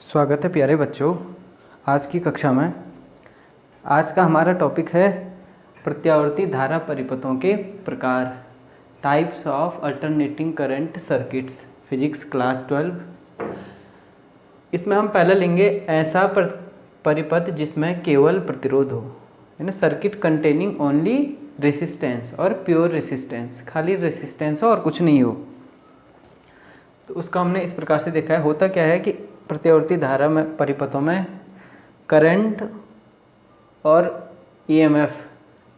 स्वागत है प्यारे बच्चों। आज की कक्षा में आज का हमारा टॉपिक है प्रत्यावर्ती धारा परिपथों के प्रकार, types of alternating current circuits, physics class 12। इसमें हम पहले लेंगे ऐसा परिपथ जिसमें केवल प्रतिरोध हो, यानी सर्किट कंटेनिंग ओनली रेसिस्टेंस और प्योर रेसिस्टेंस, खाली रेसिस्टेंस हो और कुछ नहीं हो। तो उसका हमने इस प्रकार से देखा है। होता क्या है कि प्रत्यावर्ती धारा में परिपथों में करंट और ईएमएफ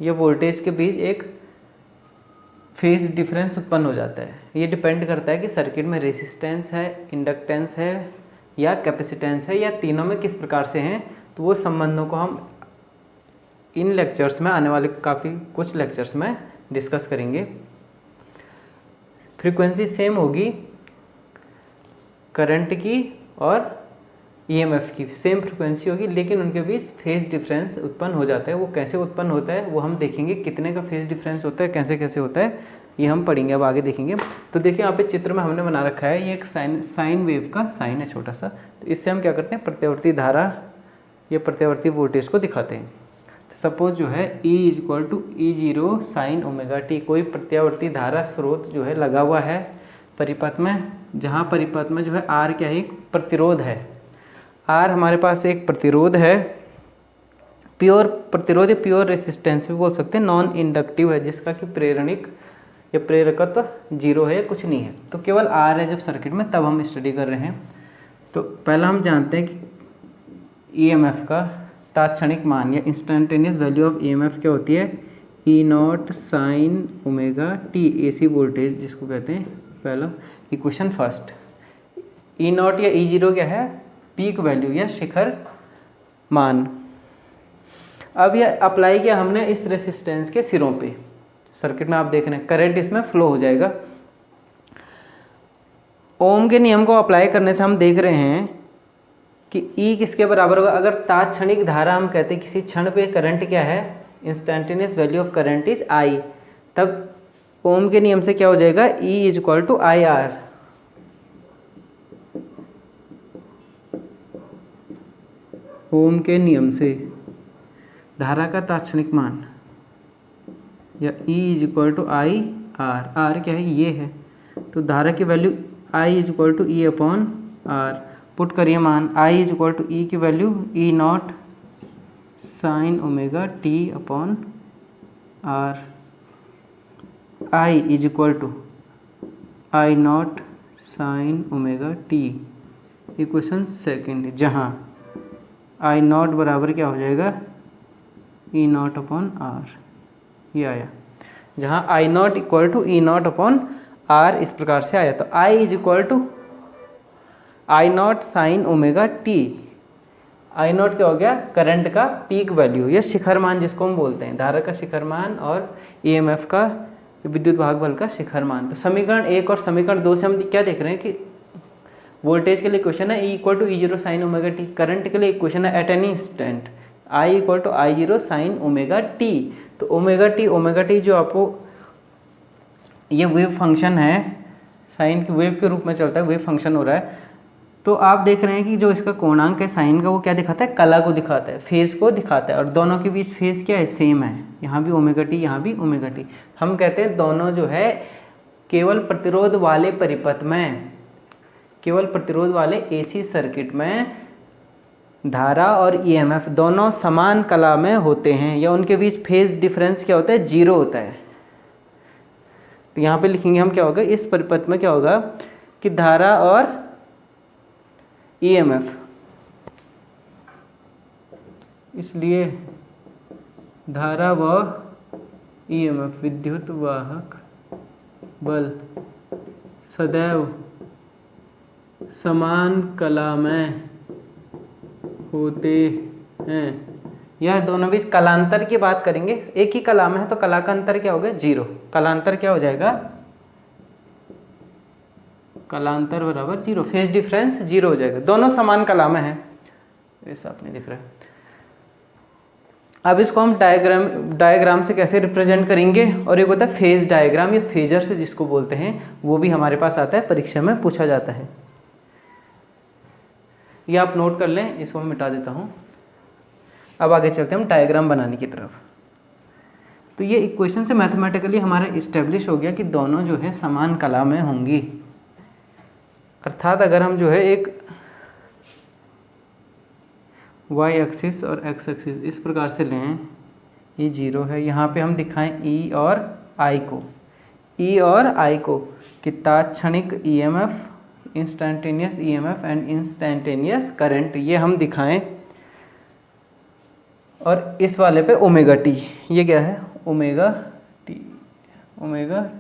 ये वोल्टेज के बीच एक फेज डिफरेंस उत्पन्न हो जाता है। ये डिपेंड करता है कि सर्किट में रेसिस्टेंस है, इंडक्टेंस है या कैपेसिटेंस है, या तीनों में किस प्रकार से हैं। तो वो संबंधों को हम इन लेक्चर्स में, आने वाले काफ़ी कुछ लेक्चर्स में डिस्कस करेंगे। फ्रीक्वेंसी सेम होगी करंट की और ईएमएफ की, सेम फ्रीक्वेंसी होगी, लेकिन उनके बीच फेज डिफरेंस उत्पन्न हो जाता है। वो कैसे उत्पन्न होता है वो हम देखेंगे, कितने का फेज डिफरेंस होता है, कैसे कैसे होता है, ये हम पढ़ेंगे, अब आगे देखेंगे। तो देखिए यहाँ पे चित्र में हमने बना रखा है, ये एक साइन वेव का साइन है छोटा सा। तो इससे हम क्या करते हैं, प्रत्यावर्ती धारा या प्रत्यावर्ती वोल्टेज को दिखाते हैं। तो सपोज जो है E = E0 sin ωt, कोई प्रत्यावर्ती धारा स्रोत जो है लगा हुआ है परिपथ में, जहाँ परिपथ में जो है R क्या है, एक प्रतिरोध है। R हमारे पास एक प्रतिरोध है, प्योर प्रतिरोध या प्योर रेसिस्टेंस भी बोल सकते हैं, नॉन इंडक्टिव है, जिसका कि प्रेरणिक या प्रेरकत्व जीरो है, कुछ नहीं है। तो केवल R है जब सर्किट में, तब हम स्टडी कर रहे हैं। तो पहला हम जानते हैं कि ईएमएफ का तात्क्षणिक मान या इंस्टेंटेनियस वैल्यू ऑफ ईएमएफ क्या होती है, E0 sin ωt, AC voltage जिसको कहते हैं। पहला इक्वेशन फर्स्ट, E0 या E0 क्या है, पीक वैल्यू या शिखर मान। अब यह अप्लाई किया हमने इस रेसिस्टेंस के सिरों पे, सर्किट में आप देख रहे हैं करंट इसमें फ्लो हो जाएगा। ओम के नियम को अप्लाई करने से हम देख रहे हैं कि E किसके बराबर होगा। अगर तात्क्षणिक धारा हम कहते हैं किसी क्षण पे करंट क्या है, instantaneous value of current is I, तब ओम के नियम से क्या हो जाएगा, E = IR। ओम के नियम से धारा का तात्क्षणिक मान या E = IR, R क्या है, ये है। तो धारा की वैल्यू I = E/R, पुट करिए मान I = E की value E0 sin ωt/R, I = I0 sin ωt। Equation second, जहाँ I0 बराबर क्या हो जाएगा, E0/R, ये आया। जहाँ I0 = E0/R इस प्रकार से आया। तो I = I0 sin ωt, I0 क्या हो गया, करंट का पीक वैल्यू या शिखर मान जिसको हम बोलते हैं, धारा का शिखर मान और ईएमएफ का, विद्युत भाग बल का शिखर मान। तो समीकरण 1 और समीकरण 2 से हम क्या देख रहे हैं कि वोल्टेज के लिए इक्वेशन है E = E0 sin ωt, current के लिए इक्वेशन है at any instant I = I0 sin ωt। तो ωt जो आपको ये वेव फंक्शन है, साइन की वेव के रूप में चलता है, वेव फंक्शन हो रहा है। तो आप देख रहे हैं कि जो इसका कोणांक है साइन का, वो क्या दिखाता है, कला को दिखाता है, फेज को दिखाता है, और दोनों के बीच फेज क्या है, सेम है। यहाँ भी ωt, यहाँ भी ωt। हम कहते हैं दोनों जो है केवल प्रतिरोध वाले परिपथ में, केवल प्रतिरोध वाले एसी सर्किट में धारा और ईएमएफ दोनों समान कला में होते हैं, या उनके बीच फेज डिफरेंस क्या होता है, जीरो होता है। तो यहाँ पे लिखेंगे हम क्या होगा, इस परिपथ में क्या होगा कि धारा और ईएमएफ, इसलिए धारा व ईएमएफ, विद्युत वाहक बल सदैव समान कला में होते हैं। यह दोनों बीच कलांतर की बात करेंगे, एक ही कला में है तो कला का अंतर क्या होगा, जीरो। कलांतर क्या हो जाएगा, कलांतर बराबर जीरो, फेज डिफरेंस जीरो हो जाएगा, दोनों समान कला में है, ऐसा आपने दिख रहा है। अब इसको हम डायग्राम से कैसे रिप्रेजेंट करेंगे, और एक होता है फेज डायग्राम या फेजर से जिसको बोलते हैं, वो भी हमारे पास आता है, परीक्षा में पूछा जाता है। ये आप नोट कर लें, इसको मैं मिटा देता हूँ। अब आगे चलते हैं हम डायग्राम बनाने की तरफ। तो ये इक्वेशन से मैथमेटिकली हमारा इस्टेब्लिश हो गया कि दोनों जो है समान कला में होंगी। अर्थात अगर हम जो है एक y एक्सिस और x एक्सिस इस प्रकार से लें, ये 0 है, यहाँ पे हम दिखाएं E और I को कि तात्क्षणिक EMF, instantaneous EMF and instantaneous current, ये हम दिखाएं। और इस वाले पे ओमेगा टी, ये क्या है ओमेगा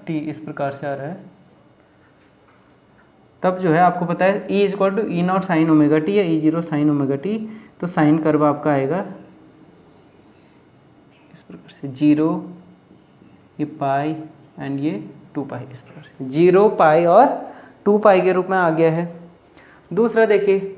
टी इस प्रकार से आ रहा है। तब जो है आपको पता है E equal to e naught sine omega t या E0 साइन ओमेगा टी, तो साइन कर्व आपका आएगा इस प्रकार से 0, ये पाई एंड ये 2 पाई, इस प्रकार से 0 पाई और 2 पाई के रूप में आ गया है। दूसरा देखिए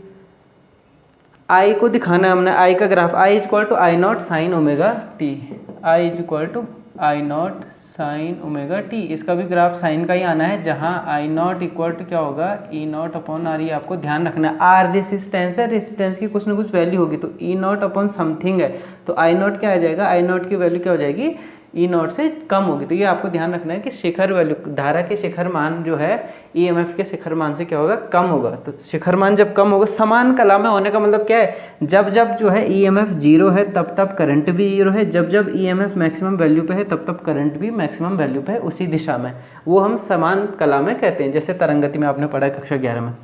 I को दिखाना है हमने, I का graph, I equal to I not sine omega T, I equal to I not sine omega t, इसका भी ग्राफ साइन का ही आना है, जहाँ आई नॉट इक्वल टू क्या होगा ई नॉट अपॉन आर, ये आपको ध्यान रखना है। आर रेसिस्टेंस है, रेसिस्टेंस की कुछ ना कुछ वैल्यू होगी, तो ई नॉट अपॉन समथिंग है, तो आई नॉट क्या आ जाएगा, आई नॉट की वैल्यू क्या हो जाएगी ई नॉट से कम होगी। तो ये आपको ध्यान रखना है कि शिखर वैल्यू, धारा के शिखर मान जो है ईएमएफ के शिखर मान से क्या होगा कम होगा। तो शिखर मान जब कम होगा, समान कला में होने का मतलब क्या है, जब जब जो है ईएमएफ 0 है तब तब करंट भी 0 है, जब जब ईएमएफ मैक्सिमम वैल्यू पे है तब तब करंट भी मैक्सिमम वैल्यू पे है उसी दिशा में, वो हम समान कला में कहते हैं, जैसे तरंगति में आपने पढ़ा है कक्षा 11 में।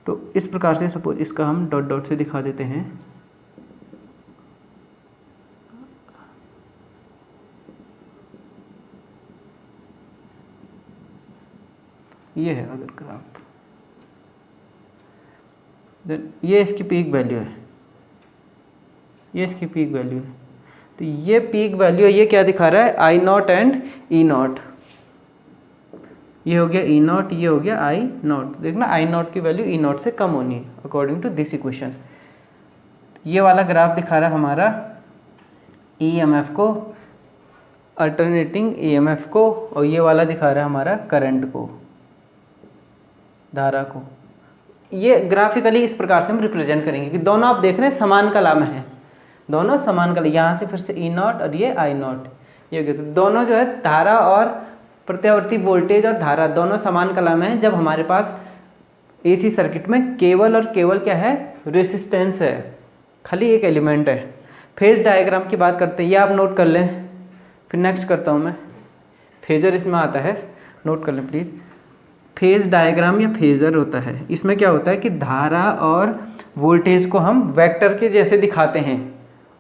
तो इस प्रकार से सपोज इसका हम डॉट डॉट से दिखा देते हैं। ये है अगर ग्राफ, देन ये इसकी पीक वैल्यू है, ये इसकी पीक वैल्यू है। तो ये पीक वैल्यू है, ये क्या दिखा रहा है आई नॉट एंड ई नॉट, ये हो गया ई नॉट, ये हो गया आई नॉट। देखना आई नॉट की वैल्यू ई नॉट से कम होनी है अकॉर्डिंग टू दिस इक्वेशन। ये वाला ग्राफ दिखा रहा है हमारा ईएमएफ को, अल्टरनेटिंग ईएमएफ को, और ये वाला दिखा रहा है हमारा करंट को, धारा को। ये ग्राफिकली इस प्रकार से हम रिप्रेजेंट करेंगे कि दोनों आप देख रहे हैं समान कला में हैं, दोनों समान कला, यहाँ से फिर से ई नॉट और ये आई नॉट, ये हो गया। तो दोनों जो है धारा और प्रत्यावर्ती वोल्टेज और धारा दोनों समान कला में है, जब हमारे पास एसी सर्किट में केवल और केवल क्या है रेसिस्टेंस है, खाली एक एलिमेंट है। फेज डायग्राम की बात करते हैं, ये आप नोट कर लें, फिर नेक्स्ट करता हूँ मैं। फेजर इसमें आता है, नोट कर लें प्लीज़। फेज डायग्राम या फेजर होता है, इसमें क्या होता है कि धारा और वोल्टेज को हम वेक्टर के जैसे दिखाते हैं,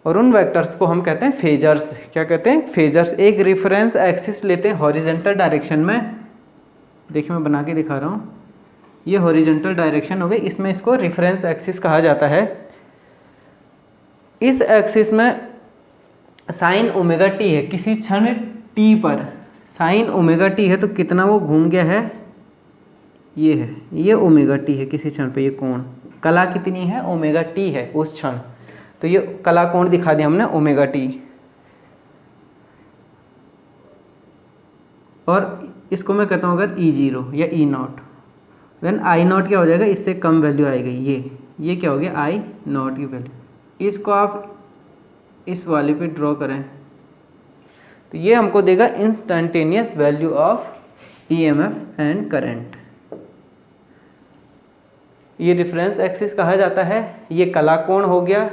और उन वेक्टर्स को हम कहते हैं फेजर्स। क्या कहते हैं फेजर्स। एक रेफरेंस एक्सिस लेते हैं हॉरिजॉन्टल डायरेक्शन में, देखिए मैं बना के दिखा रहा हूँ, ये हॉरिजॉन्टल डायरेक्शन हो गई, इसमें इसको रेफरेंस एक्सिस कहा जाता है। इस एक्सिस में साइन ओमेगा टी है, किसी क्षण टी पर साइन ओमेगा टी है, तो कितना वो घूम गया है, ये है, ये ओमेगा टी है किसी क्षण पे, ये कोण कला कितनी है ओमेगा टी है उस क्षण, तो ये कला कोण दिखा दिया हमने ओमेगा टी। और इसको मैं कहता हूँ अगर E0 या ई नॉट, देन आई नॉट क्या हो जाएगा, इससे कम वैल्यू आएगी, ये क्या हो गया आई नॉट की वैल्यू। इसको आप इस वाले पे ड्रॉ करें तो ये हमको देगा instantaneous value of EMF and current. ये रेफरेंस एक्सिस कहा जाता है, ये कला कोण हो गया।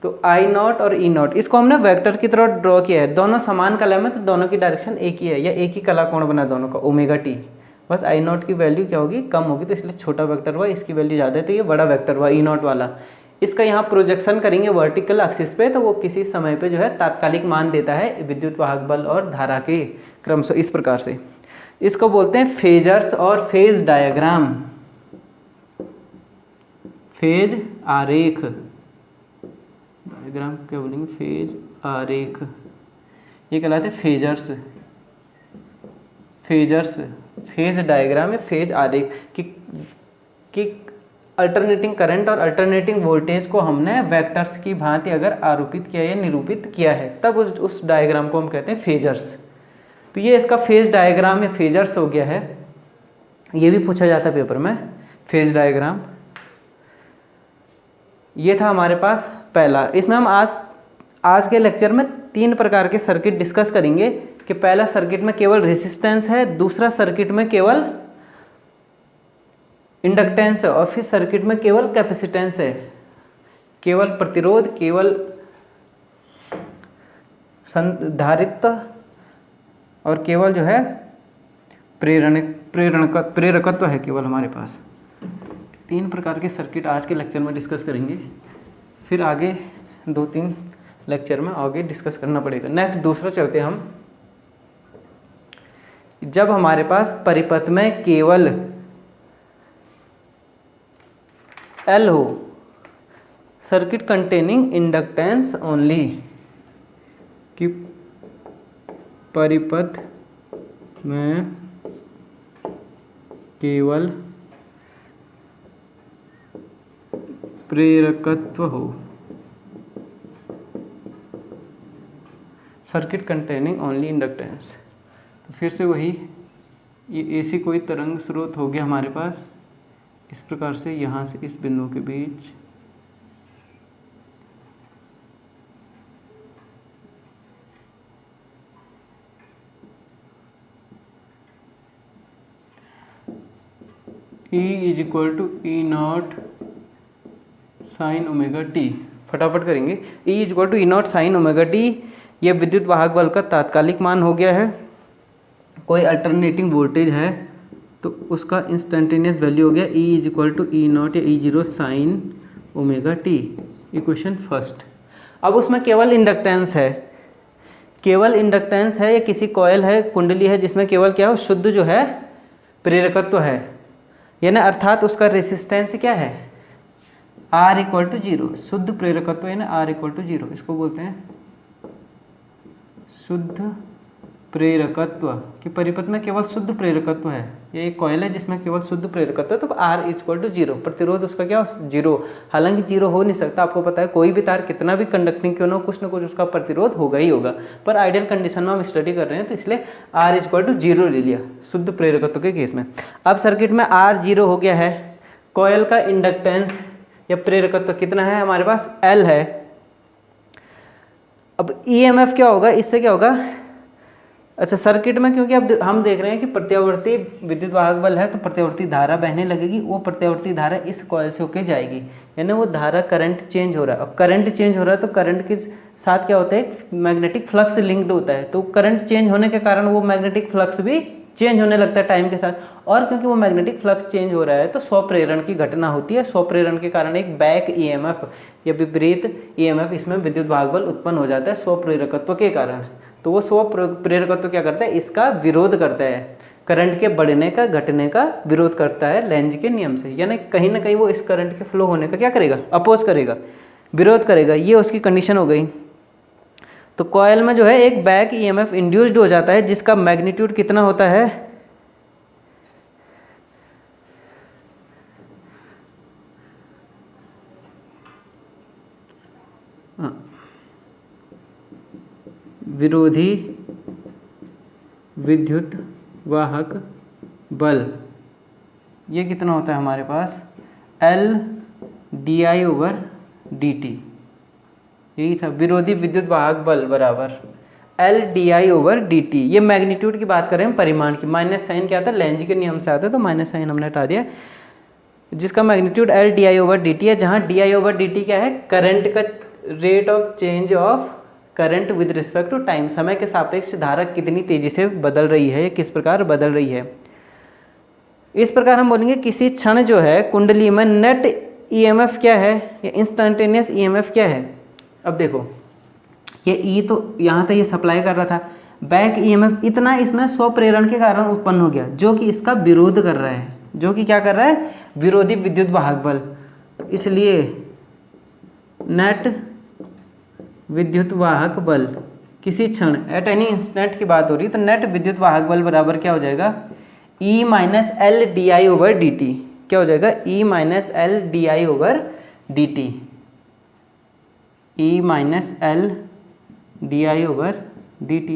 तो आई नॉट और ई नॉट इसको हमने वेक्टर की तरह ड्रॉ किया है, दोनों समान कला में, तो दोनों की डायरेक्शन एक ही है, या एक ही कला कोण बना दोनों का ओमेगा टी। बस आई नॉट की वैल्यू क्या होगी कम होगी, तो इसलिए छोटा वेक्टर हुआ, इसकी वैल्यू ज़्यादा है तो ये बड़ा वेक्टर हुआ ई नॉट वाला। इसका यहाँ प्रोजेक्शन करेंगे वर्टिकल एक्सिस पे, तो वो किसी समय पे जो है तात्कालिक मान देता है विद्युत वाहक बल और धारा के क्रम से, इस प्रकार से। इसको बोलते हैं फेजर्स और फेज डायग्राम, फेज आरेख, डायग्राम क्या बोलेंगे फेज आरेख, ये कहलाते हैं फेजर्स। फेजर्स फेज डायग्राम या फेज आरेख कि अल्टरनेटिंग करंट और अल्टरनेटिंग वोल्टेज को हमने वेक्टर्स की भांति अगर आरोपित किया या निरूपित किया है, तब उस डायग्राम को हम कहते हैं फेजर्स। तो ये इसका फेज डायग्राम या फेजर्स हो गया है, ये भी पूछा जाता है पेपर में फेज डायग्राम। ये था हमारे पास पहला। इसमें हम आज के लेक्चर में 3 प्रकार के सर्किट डिस्कस करेंगे कि पहला सर्किट में केवल रेजिस्टेंस है, दूसरा सर्किट में केवल इंडक्टेंस है और फिर सर्किट में केवल कैपेसिटेंस है, केवल प्रतिरोध, केवल संधारित्र और केवल जो है प्रेरकत्व है केवल हमारे पास। 3 प्रकार के सर्किट आज के लेक्चर में डिस्कस करेंगे, फिर आगे 2-3 लेक्चर में आगे डिस्कस करना पड़ेगा। नेक्स्ट दूसरा चलते हम, जब हमारे पास परिपथ में केवल L हो, सर्किट कंटेनिंग इंडक्टेंस ओनली, कि परिपथ में केवल प्रेरकत्व हो, सर्किट कंटेनिंग ओनली इंडक्टेंस। तो फिर से वही, ये ऐसी कोई तरंग स्रोत हो गया हमारे पास, इस प्रकार से यहाँ से इस बिंदु के बीच E = E0 sin omega T. फटाफट करेंगे। E = E0 sin omega T, ये विद्युत वाहक बल का तात्कालिक मान हो गया है। कोई अल्टरनेटिंग वोल्टेज है तो उसका इंस्टेंटेनियस वैल्यू हो गया E = E0 या E0 sin omega T. Equation first. अब उसमें केवल इंडक्टेंस है, केवल इंडक्टेंस है या किसी कॉयल है, कुंडली है, जिसमें केवल क्या हो, शुद्ध जो है प्रेरकत्व है, यानी अर्थात उसका रेसिस्टेंस क्या है, R = 0, शुद्ध प्रेरकत्व यानी R = 0, इसको बोलते हैं शुद्ध प्रेरकत्व। कि परिपथ में केवल शुद्ध प्रेरकत्व है, ये एक कॉइल है जिसमें केवल शुद्ध प्रेरकत्व है, तो R = 0, प्रतिरोध उसका क्या हो, 0। हालांकि 0 हो नहीं सकता, आपको पता है कोई भी तार कितना भी कंडक्टिंग क्यों ना हो, कुछ ना कुछ उसका प्रतिरोध होगा ही होगा, पर आइडियल कंडीशन में हम स्टडी कर रहे हैं तो इसलिए R = 0 ले लिया शुद्ध प्रेरकत्व के केस में। अब सर्किट में R 0 हो गया है, कॉइल का इंडक्टेंस या प्रेरकत्व कितना है हमारे पास, L है। अब EMF क्या होगा, इससे क्या होगा, अच्छा सर्किट में क्योंकि अब हम देख रहे हैं कि प्रत्यावर्ती विद्युत वाहक बल है तो प्रत्यावर्ती धारा बहने लगेगी, वो प्रत्यावर्ती धारा इस कॉइल से होके जाएगी, यानी वो धारा करंट चेंज हो रहा है। अब करंट चेंज हो रहा है तो करंट के साथ क्या होता है, मैग्नेटिक फ्लक्स लिंक्ड होता है, तो करंट चेंज होने के कारण वो मैग्नेटिक फ्लक्स भी चेंज होने लगता है टाइम के साथ, और क्योंकि वो मैग्नेटिक फ्लक्स चेंज हो रहा है तो स्वप्रेरण की घटना होती है। स्वप्रेरण के कारण एक बैक EMF या विपरीत EMF इसमें विद्युत वाहक बल उत्पन्न हो जाता है स्वप्रेरकत्व के कारण। तो वो स्वप्रेरकत्व क्या करता है, इसका विरोध करता है, करंट के बढ़ने का घटने का विरोध करता है लेंज के नियम से, यानी कहीं ना कहीं वो इस करंट के फ्लो होने का क्या करेगा, अपोज करेगा, विरोध करेगा, ये उसकी कंडीशन हो गई। तो कॉइल में जो है एक बैक EMF इंड्यूस्ड हो जाता है, जिसका मैग्नीट्यूड कितना होता है, विरोधी विद्युत वाहक बल, ये कितना होता है हमारे पास, L/di/dt। यही था, विरोधी विद्युत वाहक बल बराबर L/di/dt। ये मैग्नीट्यूड की बात करें हम, परिमाण की, माइनस साइन क्या आता है, लेंज के नियम से आता है, तो माइनस साइन हमने हटा दिया, जिसका मैग्नीट्यूड L/di/dt है, जहाँ di/dt क्या है, करंट का rate of change of current with respect to time, समय के सापेक्ष धारा कितनी तेजी से बदल रही है, किस प्रकार बदल रही है। इस प्रकार हम बोलेंगे किसी क्षण जो है कुंडली में नेट EMF क्या है या इंस्टेंटेनियस EMF क्या है। अब देखो ये E तो यहाँ तक ये सप्लाई कर रहा था, बैक EMF इतना इसमें स्वप्रेरण के कारण उत्पन्न हो गया, जो कि इसका विरोध कर रहा है, जो कि क्या कर रहा है, विरोधी विद्युत वाहक बल। इसलिए नेट विद्युत वाहक बल किसी क्षण एट एनी इंस्टेंट की बात हो रही है, तो नेट विद्युत वाहक बल बराबर क्या हो जाएगा, E - L/di/dt। क्या हो जाएगा, E - L/di/dt, E - L/di/dt।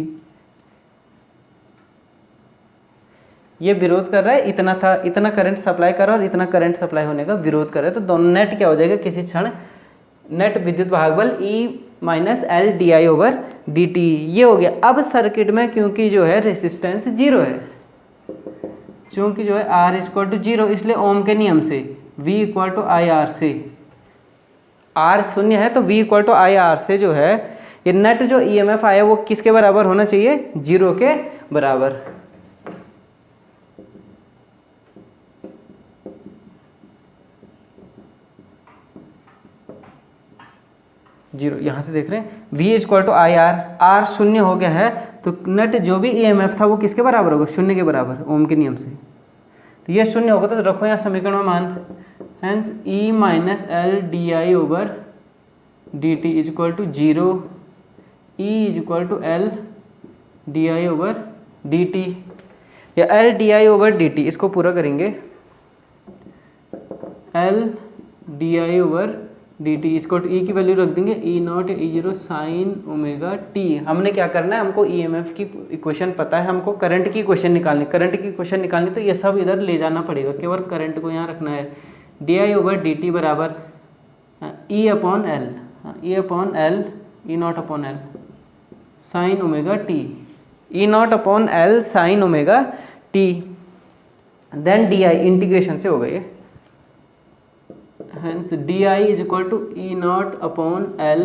ये विरोध कर रहा है, इतना था, इतना करंट सप्लाई कर रहा है और इतना करंट सप्लाई होने का विरोध कर रहा है, तो दोनों नेट क्या हो जाएगा, किसी क्षण नेट विद्युत वाहक बल E minus L D I over D t, ये हो गया। अब सर्किट में क्योंकि जो है रेसिस्टेंस जीरो है, क्योंकि जो है R इक्वल टू जीरो, इसलिए ओम के नियम से V equal to I R से, R शून्य है तो V equal to I R से जो है ये नेट जो EMF आया वो किसके बराबर होना चाहिए, जीरो के बराबर। जीरो, यहाँ से देख रहे हैं V equal to I R, R शून्य हो गया है तो नेट जो भी EMF था वो किसके बराबर होगा, शून्य के बराबर, ओम के नियम से। तो ये शून्य होगा तो रखो यहाँ समीकरण में मान, hence E minus L D I over D T is equal to zero, E is equal to L D I over D T, या L D I over D T, इसको पूरा करेंगे, L D I over D T इसको E की value रख देंगे E not E zero sine omega T. हमने क्या करना है, हमको ईएमएफ की इक्वेशन पता है, हमको करंट की इक्वेशन निकालनी, करंट की इक्वेशन निकालनी तो ये सब इधर ले जाना पड़ेगा, केवल करंट को यहाँ रखना है। D I over D T बराबर E upon L, E upon L, E not upon L sine omega T, E not upon L sine omega T, then D I integration से होगा ये, hence di is equal to e not अपॉन l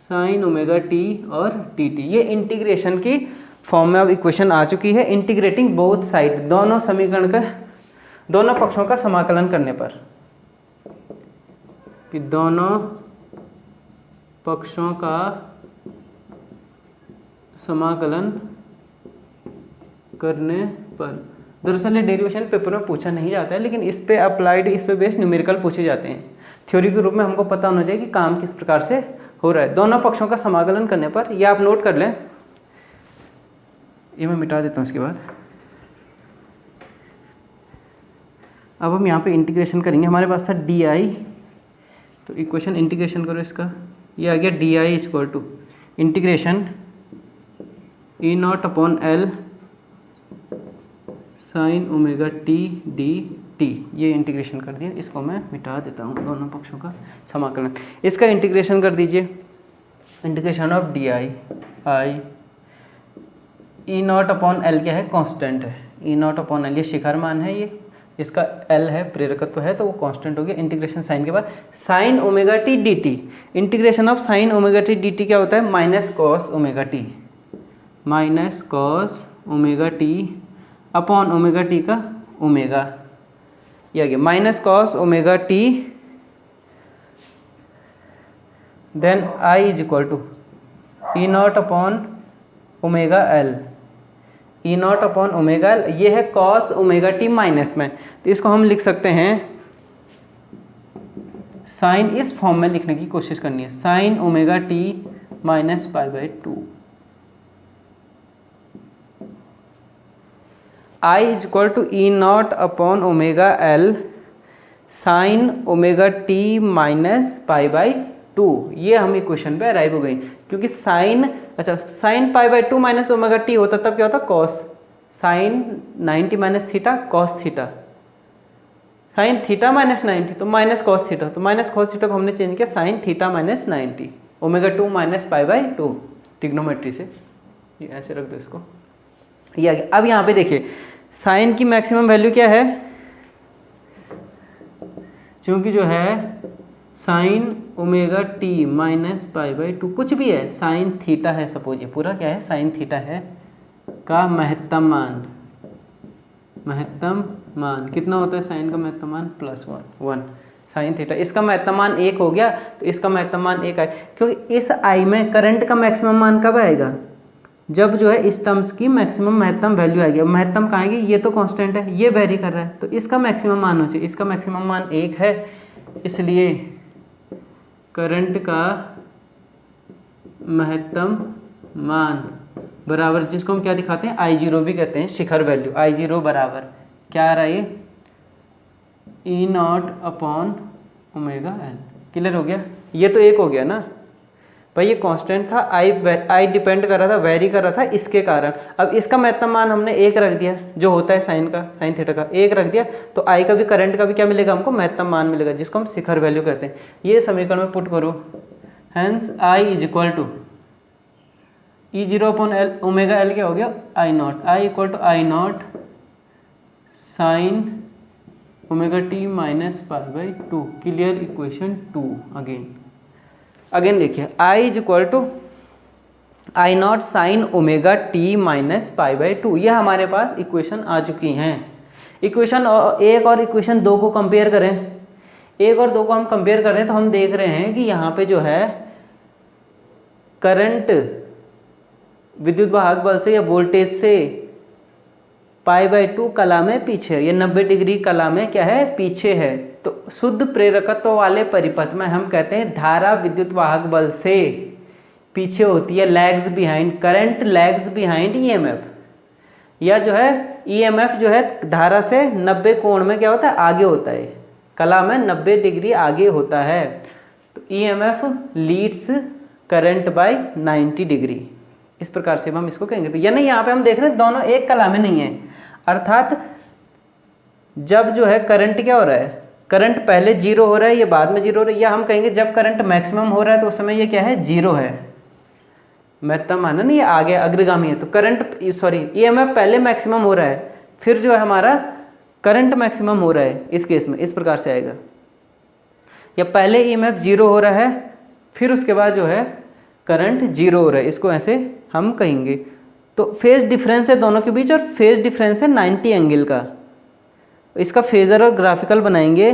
sine omega t और dt। ये integration की form में अब equation आ चुकी है, इंटीग्रेटिंग बोथ साइड, दोनों समीकरण का, दोनों पक्षों का समाकलन करने पर, कि दोनों पक्षों का समाकलन करने पर। दरअसल ये डेरिवेशन पेपर में पूछा नहीं जाता है, लेकिन इस पे अप्लाइड, इस पे बेस्ड न्यूमेरिकल पूछे जाते हैं। थ्योरी के रूप में हमको पता होना चाहिए कि काम किस प्रकार से हो रहा है। दोनों पक्षों का समाकलन करने पर, ये आप नोट कर लें, ये मैं मिटा देता हूँ इसके बाद। अब हम यहाँ पे इंटीग्रेशन करेंगे, हमारे पास था डी आई, तो इक्वेशन इंटीग्रेशन करो इसका, ये आ गया d I equal to integration e not upon L sine omega t d t, ये इंटीग्रेशन कर दिया, इसको मैं मिटा देता हूँ, दोनों पक्षों का समाकलन। इसका इंटीग्रेशन कर दीजिए, integration of D I, I E not upon L क्या है, कांस्टेंट है, ई नॉट अपॉन एल ये शिखर मान है, ये इसका एल है, प्रेरकत्व है, तो वो कांस्टेंट हो गया। इंटीग्रेशन साइन के बाद sine omega t d t, integration of sine omega t d t क्या होता है, minus cos omega T, minus cos omega t upon omega t का ओमेगा, ये आ गया minus cos omega T, then I is equal to e not upon omega L, E not upon omega L, ये है cos omega T minus में, तो इसको हम लिख सकते हैं, साइन इस फॉर्म में लिखने की कोशिश करनी है, sine omega T minus pi by two, I is equal to e not upon omega L sine omega T minus pi by two. ये हम इक्वेशन पे अराइव हो गई, क्योंकि साइन, अच्छा sine pi by two minus omega t होता तब क्या होता, cos sine 90 minus theta cos theta, sine theta minus 90 तो माइनस कॉस थीटा, तो माइनस कॉस थीटा को हमने चेंज किया sine theta minus 90 omega two minus pi by two, trigonometry से, ये ऐसे रख दो इसको, ये आ गया। अब यहाँ पे देखिए साइन की मैक्सिमम वैल्यू क्या है, क्योंकि जो है sine omega T minus pi by to कुछ भी है, साइन थीटा है, सपोज ये पूरा क्या है, साइन थीटा है का महत्तम मान, महत्तम मान कितना होता है, साइन का महत्तम मान प्लस वन साइन थीटा, इसका महत्तम मान 1 हो गया, तो इसका महत्तम मान 1 आए, क्योंकि इस आई में करंट का मैक्सिमम मान कब आएगा, जब जो है इस टर्म्स की मैक्सिमम महत्तम वैल्यू आएगी। अब महत्तम कहाँ आएगी, ये तो कांस्टेंट है, ये वेरी कर रहा है, तो इसका मैक्सिमम मान होना चाहिए, इसका मैक्सिमम मान 1 है, इसलिए करंट का महत्तम मान बराबर, जिसको हम क्या दिखाते हैं, I0 भी कहते हैं, शिखर वैल्यू, I0 बराबर क्या आ रहा है, E not upon omega L. Clear हो गया, ये तो 1 हो गया ना, भाई ये कांस्टेंट था, आई डिपेंड कर रहा था, वेरी कर रहा था इसके कारण। अब इसका महत्तम मान हमने 1 रख दिया, जो होता है साइन थीटा का 1 रख दिया, तो आई का भी करंट का भी क्या मिलेगा हमको, महत्तम मान मिलेगा, जिसको हम शिखर वैल्यू कहते हैं। ये समीकरण में पुट करो, hence I is equal to E0/L omega L क्या हो गया, I not, I equal to I not sine omega T minus π/2। Clear equation 2। Again देखिए, I is equal to I not sine omega T minus π/2, यह हमारे पास equation आ चुकी हैं। Equation 1 और equation 2 को कंपेयर करें, 1 और 2 को हम कंपेयर करें तो हम देख रहे हैं कि यहाँ पे जो है करंट विद्युत वाहक बल से या वोल्टेज से π/2 कला में पीछे है, ये 90 डिग्री कला में क्या है, पीछे है। तो शुद्ध प्रेरकत्व वाले परिपथ में हम कहते हैं धारा विद्युत वाहक बल से पीछे होती है, lags behind, current lags behind EMF, या जो है ईएमएफ जो है धारा से 90 कोण में क्या होता है, आगे होता है, कला में 90 डिग्री आगे होता है। तो EMF leads current by 90 degree, इस प्रकार से हम इसको कहेंगे। तो यानी यहाँ पे हम देख रहे हैं दोनों एक कला में नहीं है, अर्थात जब जो है करंट क्या हो रहा है, करंट पहले 0 हो रहा है, ये बाद में 0 हो रहा है, या हम कहेंगे जब करंट मैक्सिमम हो रहा है तो उस समय ये क्या है, 0 है, महत्तम मान है ना, ये आगे अग्रगामी है। तो करंट ईएमएफ पहले मैक्सिमम हो रहा है, फिर जो है हमारा करंट मैक्सिमम हो रहा है, इस केस में इस प्रकार से आएगा, या पहले ईएमएफ 0 हो रहा है, फिर उसके बाद जो है करंट 0 हो रहा है, इसको ऐसे हम कहेंगे। तो फेज डिफरेंस है दोनों के बीच, और फेज डिफरेंस है 90 एंगल का। इसका फेजर और ग्राफिकल बनाएंगे,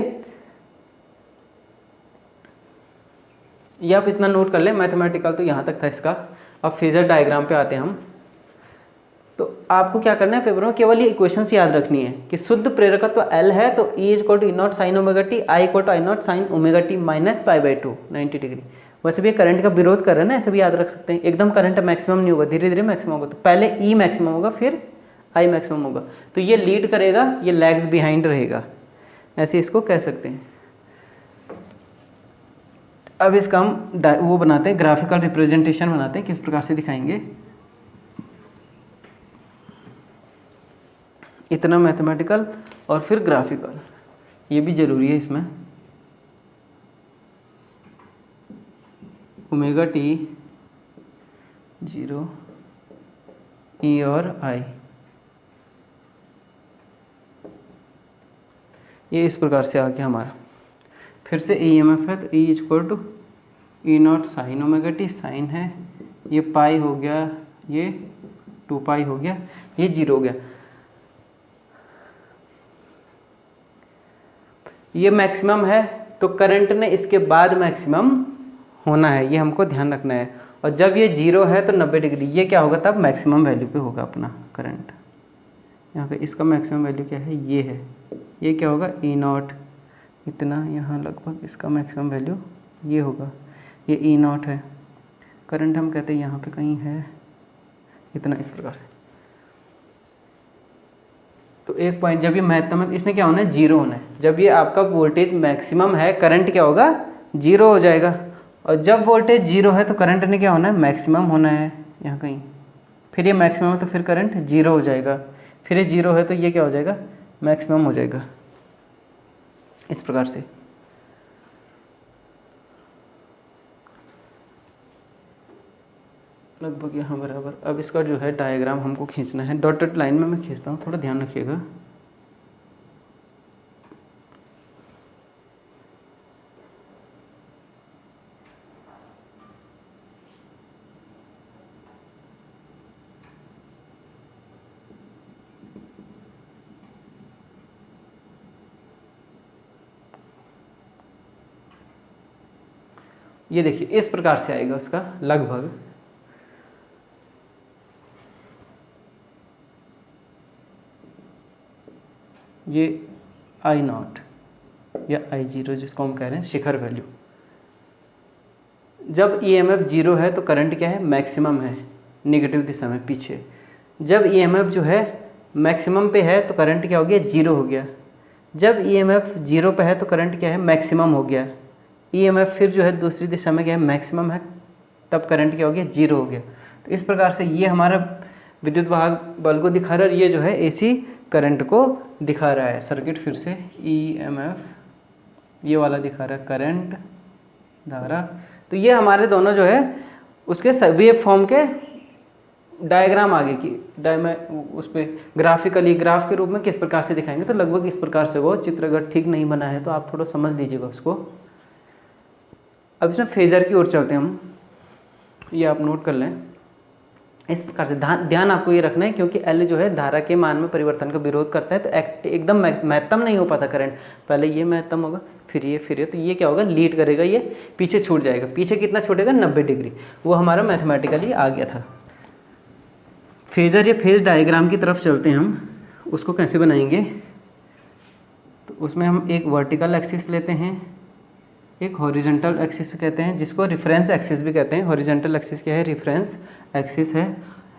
ये आप इतना नोट कर ले, मैथमेटिकल तो यहाँ तक था इसका। अब फेजर डायग्राम पे आते हैं हम। तो आपको क्या करना है पेपर में, केवल ये इक्वेशंस याद रखनी है कि शुद्ध प्रेरकत्व L है तो E equal to E0 sine omega T, I equal to I not sine omega T minus π/2 90 degree. वैसे भी करंट का विरोध कर रहे हैं ना, ऐसे भी याद रख सकते हैं। एकदम करंट मैक्सिमम नहीं होगा, धीरे धीरे मैक्सिमम होगा। तो पहले E मैक्सिमम होगा, फिर I मैक्सिमम होगा, तो ये लीड करेगा, ये लैग्स बिहाइंड रहेगा, ऐसे इसको कह सकते हैं। अब इसका हम वो बनाते हैं, ग्राफिकल रिप्रेजेंटेशन बनाते हैं, किस प्रकार से दिखाएंगे। इतना मैथमेटिकल और फिर ग्राफिकल, ये भी जरूरी है इसमें। ओमेगा टी 0 E और I, ये इस प्रकार से आ गया हमारा। फिर से ईएमएफ है तो E equal to E0 sine omega t, sine है, ये पाई हो गया, ये 2 पाई हो गया, ये 0 हो गया। ये मैक्सिमम है तो करंट ने इसके बाद मैक्सिमम होना है, ये हमको ध्यान रखना है। और जब ये 0 है तो 90 डिग्री, ये क्या होगा, तब मैक्सिमम वैल्यू पे होगा अपना करंट। यहाँ पे इसका मैक्सिमम वैल्यू क्या है, ये है, ये क्या होगा E0 इतना, यहाँ लगभग इसका मैक्सिमम वैल्यू ये होगा, ये E0 है। करंट हम कहते हैं यहाँ पे कहीं है इतना, इस प्रकार से। तो एक पॉइंट, जब ये महत्तम है इसने क्या होना है, 0 होना है। जब ये आपका वोल्टेज मैक्सिमम है, करंट क्या होगा, 0 हो जाएगा। और जब वोल्टेज 0 है तो करंट ने क्या होना है, मैक्सिमम होना है यहाँ कहीं। फिर ये मैक्सिमम है तो फिर करंट 0 हो जाएगा, फिर ये 0 है तो ये क्या हो जाएगा, मैक्सिमम हो जाएगा, इस प्रकार से। लगभग यहाँ बराबर। अब इसका जो है डायग्राम हमको खींचना है, डॉटेड लाइन में मैं खींचता हूँ, थोड़ा ध्यान रखिएगा। ये देखिए इस प्रकार से आएगा उसका लगभग। ये I0 या I0 जिसको हम कह रहे हैं शिखर वैल्यू। जब EMF 0 है तो करंट क्या है, मैक्सिमम है, नेगेटिव दिशा में पीछे। जब EMF जो है मैक्सिमम पे है तो करंट क्या हो गया, 0 हो गया। जब EMF 0 पे है तो करंट क्या है, मैक्सिमम हो गया। EMF फिर जो है दूसरी दिशा में क्या है, मैक्सिमम है, तब करंट क्या हो गया, 0 हो गया। तो इस प्रकार से ये हमारा विद्युत वाहक बल को दिखा रहा है और ये जो है AC करंट को दिखा रहा है। सर्किट फिर से EMF ये वाला दिखा रहा है, करंट, धारा। तो ये हमारे दोनों जो है उसके वेव फॉर्म के डायग्राम आगे की उस पर ग्राफिकली ग्राफ के रूप में किस प्रकार से दिखाएंगे, तो लगभग इस प्रकार से वो चित्र अगर ठीक नहीं बना है तो आप थोड़ा समझ लीजिएगा उसको। अब इसमें फेजर की ओर चलते हैं हम, ये आप नोट कर लें। इस प्रकार से ध्यान आपको ये रखना है, क्योंकि L जो है धारा के मान में परिवर्तन का विरोध करता है, तो एकदम महत्तम नहीं हो पाता करंट, पहले ये महत्तम होगा फिर ये, तो ये क्या होगा, लीड करेगा, ये पीछे छूट जाएगा। पीछे कितना छूटेगा, 90 डिग्री। वो हमारा मैथमेटिकली आ गया था। फेजर या फेज डायग्राम की तरफ चलते हैं हम, उसको कैसे बनाएंगे। तो उसमें हम एक वर्टिकल एक्सिस लेते हैं, एक हॉरिजॉन्टल एक्सिस कहते हैं, जिसको रेफरेंस एक्सिस भी कहते हैं। हॉरिजॉन्टल एक्सिस क्या है, रेफरेंस एक्सिस है।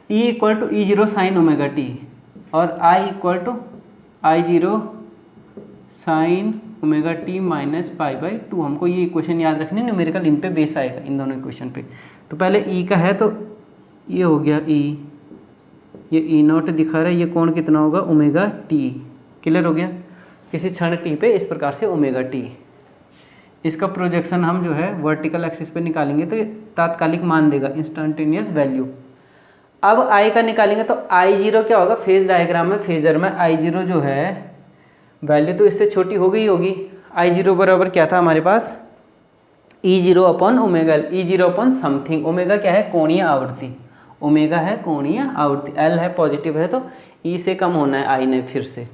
E = E0 sin ωt और I = I0 sin ωt - π/2। हमको ये इक्वेशन याद रखनी है, न्यूमेरिकल इन पे बेस आएगा, इन दोनों इक्वेशन पे। तो पहले E का है तो ये हो गया E, ये E0 दिखा रहा है, ये कोण कितना होगा, ωt। क्लियर हो गया। किसी क्षण t पे इस प्रकार से ωt, इसका प्रोजेक्शन हम जो है वर्टिकल एक्सिस पे निकालेंगे तो ये तात्कालिक मान देगा, इंस्टेंटेनियस वैल्यू। अब I का निकालेंगे तो I0 क्या होगा, फेज डायग्राम में, फेजर में I0 जो है वैल्यू तो इससे छोटी हो गई होगी। I0 बराबर क्या था हमारे पास, E0/ωL, E0 समथिंग। ओमेगा क्या है, कोणीय आवृत्ति, ओमेगा है कोणीय आवृत्ति, L है पॉजिटिव है तो E से कम होना है I ने फिर से।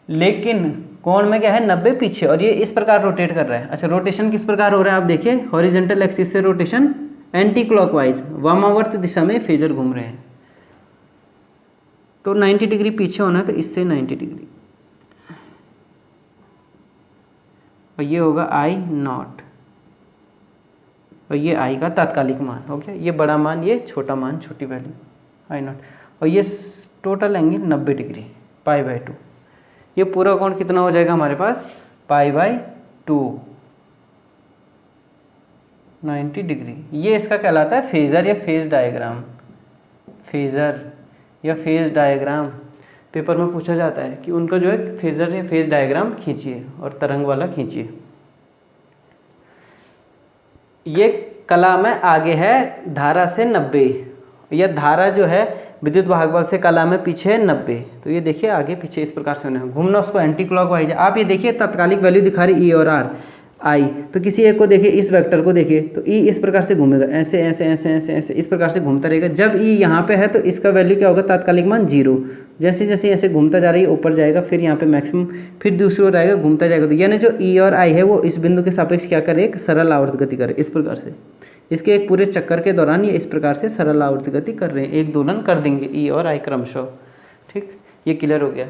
लेकिन कोण में क्या है, 90 पीछे, और ये इस प्रकार रोटेट कर रहा है। अच्छा, रोटेशन किस प्रकार हो रहा है आप देखिए, हॉरिजॉन्टल एक्सिस से रोटेशन एंटी क्लॉकवाइज, वामावर्त दिशा में फेजर घूम रहे हैं। तो 90 डिग्री पीछे होना है तो इससे 90 डिग्री, और ये होगा I0, और ये I का तात्कालिक मान हो गया, ये बड़ा मान, ये छोटा मान, छोटी वैल्यू I0, और ये टोटल एंगल 90 डिग्री π/2। ये पूरा कोण कितना हो जाएगा हमारे पास, π/2, 90 डिग्री। ये इसका कहलाता है फेजर या फेज डायग्राम। फेजर या फेज डायग्राम पेपर में पूछा जाता है कि उनका जो है फेजर या फेज डायग्राम खींचिए और तरंग वाला खींचिए। ये कला में आगे है धारा से 90, या धारा जो है विद्युत वाहक बल से कला में पीछे है 90। तो ये देखिए आगे पीछे इस प्रकार से होना है, घूमना उसको एंटी क्लॉकवाइज। आप ये देखिए तात्कालिक वैल्यू दिखा रही E और R, I, तो किसी एक को देखिए, इस वेक्टर को देखिए तो E इस प्रकार से घूमेगा, ऐसे ऐसे ऐसे ऐसे ऐसे इस प्रकार से घूमता रहेगा। जब E यहाँ पे है तो इसका वैल्यू क्या होगा, तात्कालिक मान 0। जैसे जैसे ऐसे घूमता जा रही है ऊपर जाएगा, फिर यहाँ पे मैक्सिमम, फिर दूसरी ओर आएगा, घूमता जाएगा। तो यानी जो E और I है वो इस बिंदु के सापेक्ष क्या करे, एक सरल आवर्त गति करे। इस प्रकार से इसके एक पूरे चक्कर के दौरान ये इस प्रकार से सरल आवर्त गति कर रहे हैं, एक दोलन कर देंगे E और I क्रमशः। ठीक, ये क्लियर हो गया।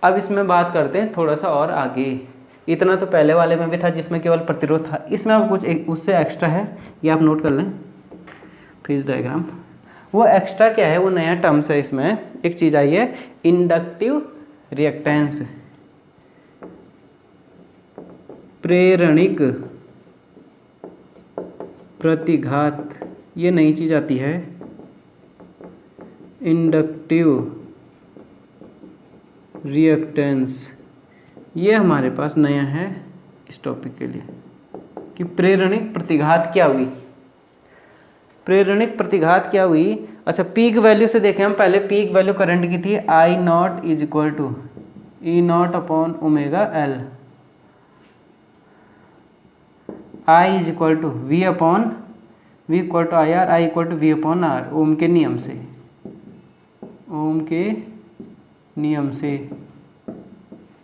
अब इसमें बात करते हैं थोड़ा सा और आगे। इतना तो पहले वाले में भी था जिसमें केवल प्रतिरोध था, इसमें अब कुछ उससे एक्स्ट्रा है, ये आप नोट कर लें। फेज डायग्राम, वो एक्स्ट्रा क्या है, वो नया टर्म्स है। इसमें एक चीज़ आई है, इंडक्टिव रिएक्टेंस, प्रेरणिक प्रतिघात, ये नई चीज़ आती है, इंडक्टिव रिएक्टेंस। ये हमारे पास नया है इस टॉपिक के लिए कि प्रेरणिक प्रतिघात क्या हुई, प्रेरणिक प्रतिघात क्या हुई। अच्छा, पीक वैल्यू से देखें हम, पहले पीक वैल्यू करंट की थी I0 = E0/ωL, I = V/IR, I = V/R, ओम के नियम से, ओम के नियम से।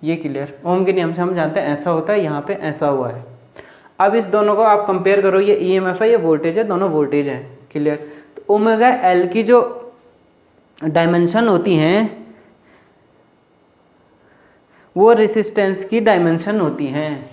ये क्लियर, ओम के नियम से हम जानते हैं ऐसा होता है, यहाँ पे ऐसा हुआ है। अब इस दोनों को आप कंपेयर करो, ये EMF है, ये वोल्टेज है, दोनों वोल्टेज हैं। क्लियर। तो ओमेगा L की जो डायमेंशन होती हैं वो रेसिस्टेंस की डायमेंशन होती हैं।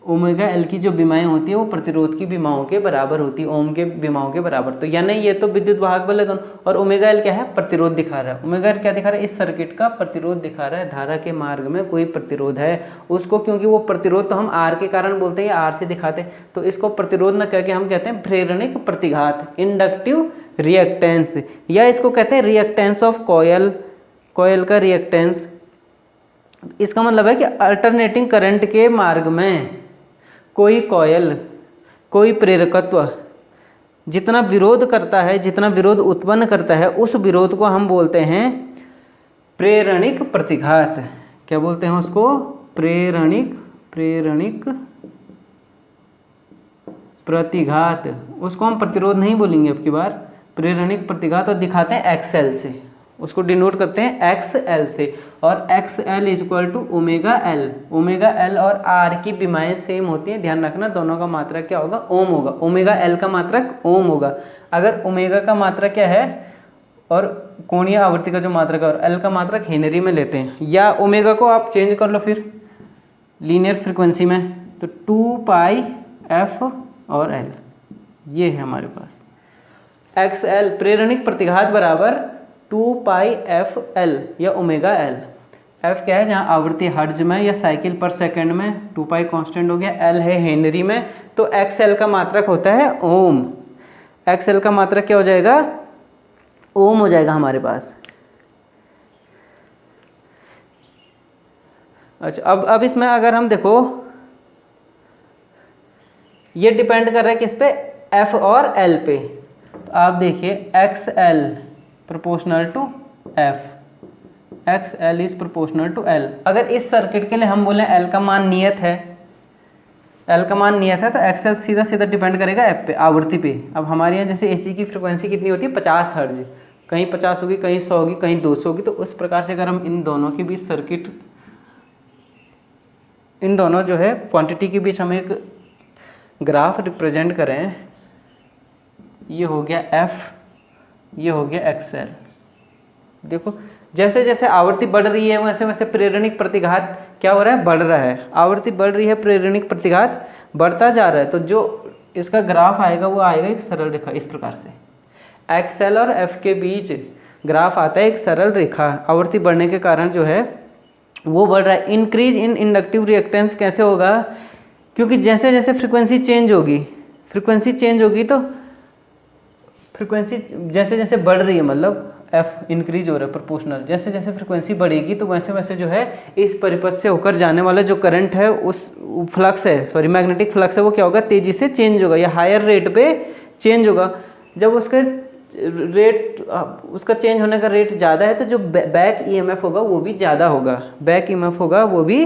ओमेगा एल की जो विमाएं होती है वो प्रतिरोध की विमाओं के बराबर होती है, ओम के विमाओं के बराबर। तो यानी ये तो विद्युत वाहक बल है दोनों, और ओमेगा एल क्या है, प्रतिरोध दिखा रहा है। ओमेगा एल क्या दिखा रहा है, इस सर्किट का प्रतिरोध दिखा रहा है। धारा के मार्ग में कोई प्रतिरोध है उसको, क्योंकि वो प्रतिरोध तो हम आर के कारण बोलते हैं या आर से दिखाते हैं, तो इसको प्रतिरोध न करके हम कहते हैं प्रेरणिक प्रतिघात, इंडक्टिव रिएक्टेंस, या इसको कहते हैं रिएक्टेंस ऑफ कॉयल, कॉयल का रिएक्टेंस। इसका मतलब है कि अल्टरनेटिंग करंट के मार्ग में कोई कॉयल, कोई प्रेरकत्व जितना विरोध करता है, जितना विरोध उत्पन्न करता है, उस विरोध को हम बोलते हैं प्रेरणिक प्रतिघात। क्या बोलते हैं उसको, प्रेरणिक प्रतिघात। उसको हम प्रतिरोध नहीं बोलेंगे अब की बार, प्रेरणिक प्रतिघात, और दिखाते हैं एक्सएल से, उसको डिनोट करते हैं एक्सएल से। और XL is equal to omega L. Omega L और आर की विमाएं सेम होती हैं, ध्यान रखना, दोनों का मात्रक क्या होगा, ओम होगा। ओमेगा एल का मात्रक ओम होगा। अगर ओमेगा का मात्रक क्या है और कोणीय आवृत्ति का जो मात्रक है और एल का मात्रक हेनरी में लेते हैं, या ओमेगा को आप चेंज कर लो फिर लीनियर फ्रिक्वेंसी में, तो 2 पाई एफ और एल, ये है हमारे पास। एक्स एल प्रेरणिक प्रतिघात बराबर 2 पाई एफ एल या ओमेगा एल। एफ क्या है, जहाँ आवृत्ति हर्ट्ज में या साइकिल पर सेकंड में, 2 पाई कांस्टेंट हो गया, एल है हेनरी में, तो एक्स एल का मात्रक होता है ओम। एक्स एल का मात्रक क्या हो जाएगा, ओम हो जाएगा हमारे पास। अच्छा, अब इसमें अगर हम देखो, ये डिपेंड कर रहा है किस पे, एफ और एल पे। तो आप देखिए X L proportional to f, X L is proportional to L. अगर इस सर्किट के लिए हम बोले एल का मान नियत है, एल का मान नियत है, तो एक्स एल सीधा सीधा डिपेंड करेगा एफ पे, आवृत्ति पे। अब हमारे यहाँ जैसे एसी की फ्रिक्वेंसी कितनी होती है, 50 हर्ट्ज, कहीं 50 होगी, कहीं 100 होगी, कहीं 200 होगी। तो उस प्रकार से अगर हम इन दोनों के बीच सर्किट, इन दोनों जो है क्वांटिटी के बीच हम एक ग्राफ रिप्रेजेंट करें, ये हो गया एफ, ये हो गया एक्सएल। देखो जैसे जैसे आवृत्ति बढ़ रही है वैसे वैसे प्रेरणिक प्रतिघात क्या हो रहा है, बढ़ रहा है। आवृत्ति बढ़ रही है, प्रेरणिक प्रतिघात बढ़ता जा रहा है। तो जो इसका ग्राफ आएगा वो आएगा एक सरल रेखा इस प्रकार से। एक्सएल और एफ के बीच ग्राफ आता है एक सरल रेखा। आवृत्ति बढ़ने के कारण जो है वो बढ़ रहा है। इंक्रीज इन इंडक्टिव रिएक्टेंस कैसे होगा, क्योंकि जैसे जैसे फ्रिक्वेंसी चेंज होगी, फ्रिक्वेंसी चेंज होगी तो फ्रिक्वेंसी जैसे जैसे बढ़ रही है, मतलब एफ इंक्रीज हो रहा है प्रोपोर्शनल, जैसे जैसे फ्रिक्वेंसी बढ़ेगी तो वैसे वैसे जो है इस परिपथ से होकर जाने वाला जो करंट है, उस फ्लक्स है, सॉरी मैग्नेटिक फ्लक्स है, वो क्या होगा, तेजी से चेंज होगा या हायर रेट पे चेंज होगा। जब उसका रेट, उसका चेंज होने का रेट ज़्यादा है तो जो बैक ईएमएफ होगा वो भी ज़्यादा होगा, बैक ईएमएफ होगा वो भी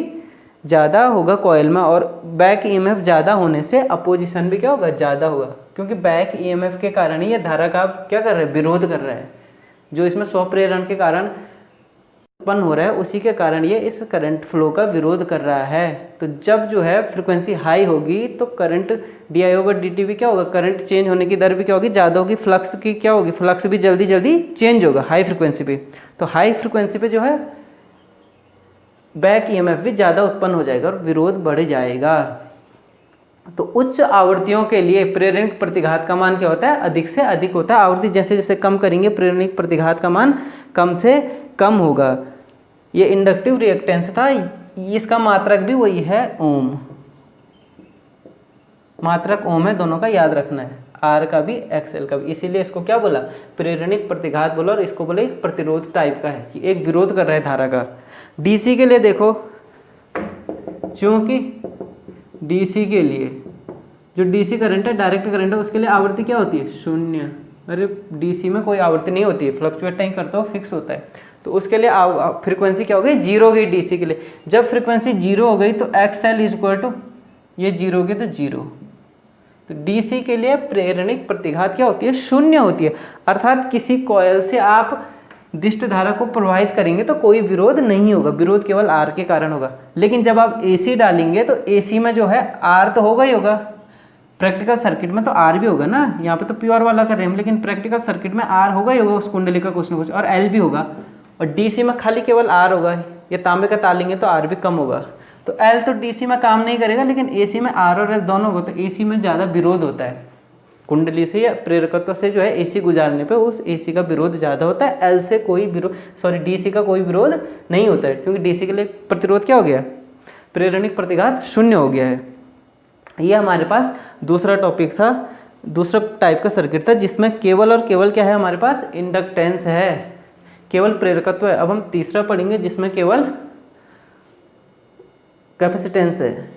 ज़्यादा होगा कॉइल में। और बैक ईएमएफ ज़्यादा होने से अपोजिशन भी क्या होगा, ज़्यादा होगा, क्योंकि बैक ईएमएफ के कारण ही ये धारा का क्या कर रहा है, विरोध कर रहा है। जो इसमें स्वप्रेरण के कारण उत्पन्न हो रहा है उसी के कारण ये इस करंट फ्लो का विरोध कर रहा है। तो जब जो है फ्रिक्वेंसी हाई होगी तो current D I over D T भी क्या होगा, करंट चेंज होने की दर भी क्या होगी, ज़्यादा होगी। फ्लक्स की क्या होगी, फ्लक्स भी जल्दी जल्दी चेंज होगा हाई फ्रिक्वेंसी पे। तो हाई फ्रिक्वेंसी पे जो है बैक ईएमएफ भी ज़्यादा उत्पन्न हो जाएगा और विरोध बढ़ जाएगा। तो उच्च आवृत्तियों के लिए प्रेरणिक प्रतिघात का मान क्या होता है, अधिक से अधिक होता है। आवृत्ति जैसे जैसे कम करेंगे प्रेरणिक प्रतिघात का मान कम से कम होगा। ये इंडक्टिव रिएक्टेंस था, इसका मात्रक भी वही है ओम, मात्रक ओम है, दोनों का याद रखना है, आर का भी एक्सएल का भी। इसीलिए इसको क्या बोला, प्रेरणिक प्रतिघात बोला। और इसको बोले प्रतिरोध टाइप का है कि एक विरोध कर रहा है धारा का। डीसी के लिए देखो, क्योंकि डीसी के लिए जो डीसी करंट है, डायरेक्ट करंट है, उसके लिए आवृत्ति क्या होती है, शून्य। अरे डीसी में कोई आवृत्ति नहीं होती है, फ्लक्चुएट नहीं करता हो, फिक्स होता है। तो उसके लिए फ्रीक्वेंसी क्या हो गई, जीरो हो गई डीसी के लिए। जब फ्रीक्वेंसी जीरो हो गई तो एक्सएल इज इक्वल टू, ये जीरो हो गई तो जीरो। तो डीसी के लिए प्रेरणिक प्रतिघात क्या होती है, शून्य होती है। अर्थात किसी कॉयल से आप दिष्ट धारा को प्रवाहित करेंगे तो कोई विरोध नहीं होगा, विरोध केवल आर के कारण होगा। लेकिन जब आप एसी डालेंगे तो एसी में जो है आर तो होगा ही होगा, प्रैक्टिकल सर्किट में तो आर भी होगा ना। यहाँ पे तो प्योर वाला कर रहे हैं हम, लेकिन प्रैक्टिकल सर्किट में आर होगा ही होगा उस कुंडली का कुछ ना कुछ, और एल भी होगा। और डीसी में खाली केवल आर होगा, या तांबे का तार लेंगे तो आर भी कम होगा। तो एल तो डीसी में काम नहीं करेगा, लेकिन एसी में आर और एल दोनों को, तो एसी में ज़्यादा विरोध होता है, कुंडली से या प्रेरकत्व से जो है एसी गुजारने पे उस एसी का विरोध ज़्यादा होता है। एल से कोई विरोध, सॉरी डीसी का कोई विरोध नहीं होता है, क्योंकि डीसी के लिए प्रतिरोध क्या हो गया, प्रेरणिक प्रतिघात शून्य हो गया है। ये हमारे पास दूसरा टॉपिक था, दूसरा टाइप का सर्किट था, जिसमें केवल और केवल क्या है हमारे पास, इंडक्टेंस है, केवल प्रेरकत्व है। अब हम तीसरा पढ़ेंगे जिसमें केवल कैपेसिटेंस है।